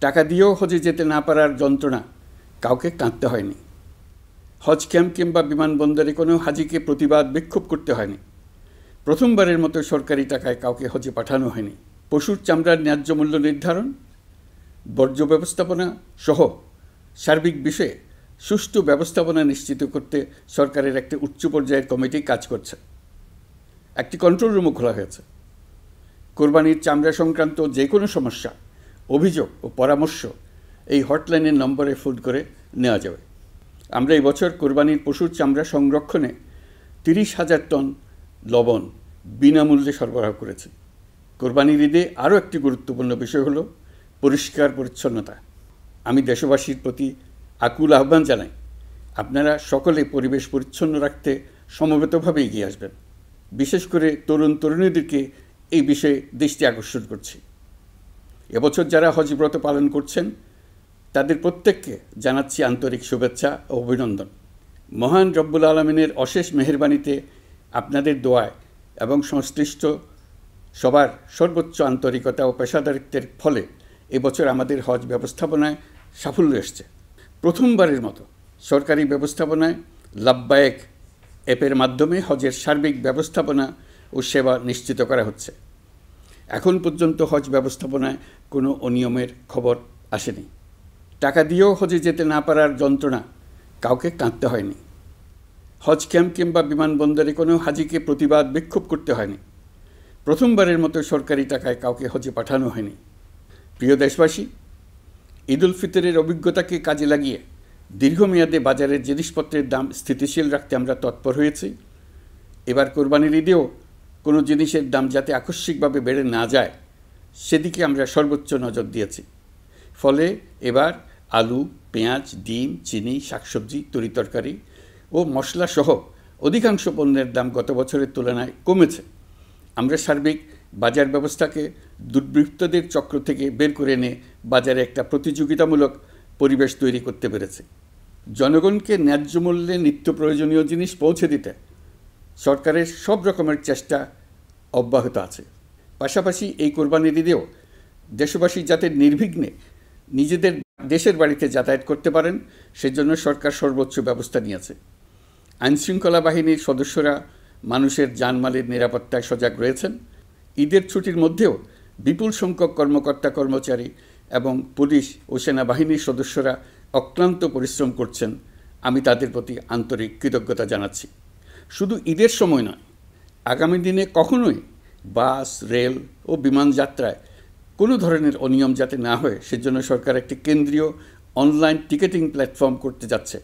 টাকা দিয়েও হজে যেতে না পারার যন্ত্রণা কাউকে কাঁদতে হয়নি। হজ ক্যাম্প কিংবা বিমানবন্দরে কোনো হাজিকে প্রতিবাদ বিক্ষোভ করতে হয়নি। প্রথমবারের মতো সরকারি টাকায় কাউকে হজে পাঠানো হয়নি। পশুর চামড়ার ন্যায্য মূল্য নির্ধারণ, বর্জ্য ব্যবস্থাপনা সহ সার্বিক বিষয়ে সুষ্ঠু ব্যবস্থাপনা নিশ্চিত করতে সরকারের একটি উচ্চ পর্যায়ের কমিটি কাজ করছে। একটি কন্ট্রোল রুমও খোলা হয়েছে। কোরবানির চামড়া সংক্রান্ত যে কোনো সমস্যা, অভিযোগ ও পরামর্শ এই হটলাইনের নম্বরে ফোন করে নেওয়া যাবে। আমরা এই বছর কোরবানির পশুর চামড়া সংরক্ষণে 30,000 টন লবণ বিনামূল্যে সরবরাহ করেছি। কোরবানির ঈদে আরও একটি গুরুত্বপূর্ণ বিষয় হলো পরিষ্কার পরিচ্ছন্নতা। আমি দেশবাসীর প্রতি আকুল আহ্বান জানাই, আপনারা সকলে পরিবেশ পরিচ্ছন্ন রাখতে সমবেতভাবে এগিয়ে আসবেন। বিশেষ করে তরুণ তরুণীদেরকে এই বিষয়ে দৃষ্টি আকর্ষণ করছি। এবছর যারা হজ ব্রত পালন করছেন তাদের প্রত্যেককে জানাচ্ছি আন্তরিক শুভেচ্ছা ও অভিনন্দন। মহান রব্বুল আলমিনের অশেষ মেহেরবানিতে, আপনাদের দোয়ায় এবং সংশ্লিষ্ট সবার সর্বোচ্চ আন্তরিকতা ও পেশাদারিত্বের ফলে এবছর আমাদের হজ ব্যবস্থাপনায় সাফল্য এসছে। প্রথমবারের মতো সরকারি ব্যবস্থাপনায় লাব্বায়েক অ্যাপের মাধ্যমে হজের সার্বিক ব্যবস্থাপনা ও সেবা নিশ্চিত করা হচ্ছে। এখন পর্যন্ত হজ ব্যবস্থাপনায় কোনো অনিয়মের খবর আসেনি। টাকা দিয়েও হজে যেতে না পারার যন্ত্রণা কাউকে কাঁদতে হয়নি। হজ ক্যাম্প কিংবা বিমানবন্দরে কোনো হাজিকে প্রতিবাদ বিক্ষোভ করতে হয়নি। প্রথমবারের মতো সরকারি টাকায় কাউকে হজে পাঠানো হয়নি। প্রিয় দেশবাসী, ঈদ উল ফিতরের অভিজ্ঞতাকে কাজে লাগিয়ে দীর্ঘমেয়াদে বাজারের জিনিসপত্রের দাম স্থিতিশীল রাখতে আমরা তৎপর হয়েছি। এবার কোরবানির ঈদেও কোনো জিনিসের দাম যাতে আকস্মিকভাবে বেড়ে না যায় সেদিকে আমরা সর্বোচ্চ নজর দিয়েছি। ফলে এবার আলু, পেঁয়াজ, ডিম, চিনি, শাকসবজি, তরিতরকারি ও মশলাসহ অধিকাংশ পণ্যের দাম গত বছরের তুলনায় কমেছে। আমরা সার্বিক বাজার ব্যবস্থাকে দুর্বৃত্তদের চক্র থেকে বের করে এনে বাজারে একটা প্রতিযোগিতামূলক পরিবেশ তৈরি করতে পেরেছি। জনগণকে ন্যায্য মূল্যে নিত্য প্রয়োজনীয় জিনিস পৌঁছে দিতে সরকারের সব রকমের চেষ্টা অব্যাহত আছে। পাশাপাশি এই কোরবানির ঈদেও দেশবাসী যাতে নির্বিঘ্নে নিজেদের দেশের বাড়িতে যাতায়াত করতে পারেন সেজন্য সরকার সর্বোচ্চ ব্যবস্থা নিয়েছে। আইনশৃঙ্খলা বাহিনীর সদস্যরা মানুষের জানমালের নিরাপত্তায় সজাগ রয়েছেন। ঈদের ছুটির মধ্যেও বিপুল সংখ্যক কর্মকর্তা কর্মচারী এবং পুলিশ ও সেনাবাহিনীর সদস্যরা অক্লান্ত পরিশ্রম করছেন। আমি তাদের প্রতি আন্তরিক কৃতজ্ঞতা জানাচ্ছি। শুধু ঈদের সময় নয়, আগামী দিনে কখনোই বাস, রেল ও বিমান যাত্রায় কোনো ধরনের অনিয়ম যাতে না হয় সেজন্য সরকার একটি কেন্দ্রীয় অনলাইন টিকেটিং প্ল্যাটফর্ম করতে যাচ্ছে,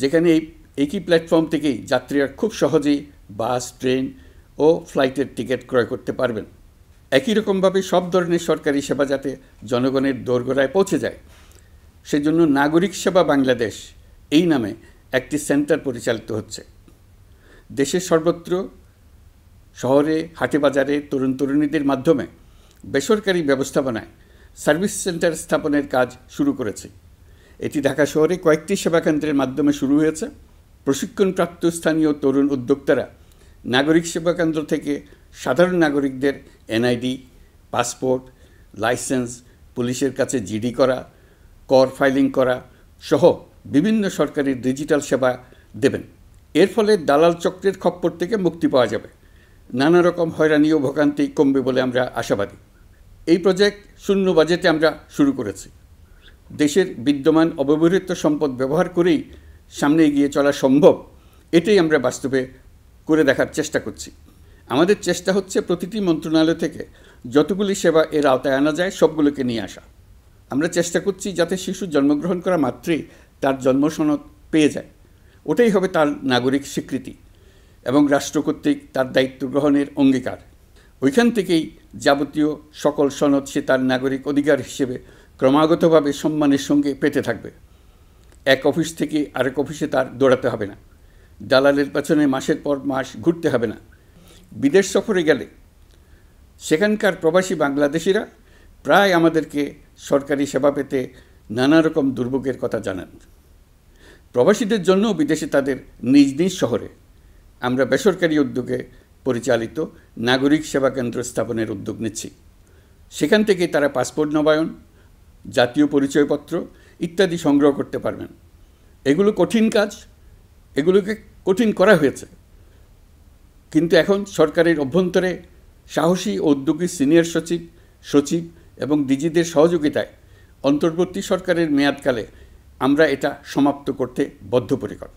যেখানে এই একই প্ল্যাটফর্ম থেকেই যাত্রীরা খুব সহজেই বাস, ট্রেন ও ফ্লাইটের টিকিট ক্রয় করতে পারবেন। একই রকমভাবে সব ধরনের সরকারি সেবা যাতে জনগণের দোরগোড়ায় পৌঁছে যায় সেজন্য নাগরিক সেবা বাংলাদেশ এই নামে একটি সেন্টার পরিচালিত হচ্ছে। দেশের সর্বত্র শহরে, হাটে বাজারে তরুণ তরুণীদের মাধ্যমে বেসরকারি ব্যবস্থাপনায় সার্ভিস সেন্টার স্থাপনের কাজ শুরু করেছে। এটি ঢাকা শহরে কয়েকটি সেবাকেন্দ্রের মাধ্যমে শুরু হয়েছে। প্রশিক্ষণপ্রাপ্ত স্থানীয় তরুণ উদ্যোক্তারা নাগরিক সেবাকেন্দ্র থেকে সাধারণ নাগরিকদের এনআইডি, পাসপোর্ট, লাইসেন্স, পুলিশের কাছে জিডি করা, কর ফাইলিং করা সহ বিভিন্ন সরকারি ডিজিটাল সেবা দেবেন। এর ফলে দালাল চক্রের খপ্পর থেকে মুক্তি পাওয়া যাবে। নানা রকম হয়রানি ও ভোগান্তি কমবে বলে আমরা আশাবাদী। এই প্রজেক্ট শূন্য বাজেটে আমরা শুরু করেছি। দেশের বিদ্যমান অব্যবহৃত সম্পদ ব্যবহার করেই সামনে এগিয়ে চলা সম্ভব, এটাই আমরা বাস্তবে করে দেখার চেষ্টা করছি। আমাদের চেষ্টা হচ্ছে প্রতিটি মন্ত্রণালয় থেকে যতগুলি সেবা এর আওতায় আনা যায় সবগুলোকে নিয়ে আসা। আমরা চেষ্টা করছি যাতে শিশু জন্মগ্রহণ করা মাত্রই তার জন্ম সনদ পেয়ে যায়। ওটাই হবে তার নাগরিক স্বীকৃতি এবং রাষ্ট্র কর্তৃক তার দায়িত্ব গ্রহণের অঙ্গীকার। ওইখান থেকেই যাবতীয় সকল সনদ সে তার নাগরিক অধিকার হিসেবে ক্রমাগতভাবে সম্মানের সঙ্গে পেতে থাকবে। এক অফিস থেকে আরেক অফিসে তার দৌড়াতে হবে না, দালালের পেছনে মাসের পর মাস ঘুরতে হবে না। বিদেশ সফরে গেলে সেখানকার প্রবাসী বাংলাদেশিরা প্রায় আমাদেরকে সরকারি সেবা পেতে নানা রকম দুর্ভোগের কথা জানান। প্রবাসীদের জন্য বিদেশে তাদের নিজ নিজ শহরে আমরা বেসরকারি উদ্যোগে পরিচালিত নাগরিক সেবা কেন্দ্র স্থাপনের উদ্যোগ নিচ্ছি। সেখান থেকে তারা পাসপোর্ট নবায়ন, জাতীয় পরিচয়পত্র ইত্যাদি সংগ্রহ করতে পারবেন। এগুলো কঠিন কাজ, এগুলোকে কঠিন করা হয়েছে, কিন্তু এখন সরকারের অভ্যন্তরে সাহসী ও উদ্যোগী সিনিয়র সচিব এবং ডিজিদের সহযোগিতায় অন্তর্বর্তী সরকারের মেয়াদকালে আমরা এটা সমাপ্ত করতে বদ্ধপরিকর।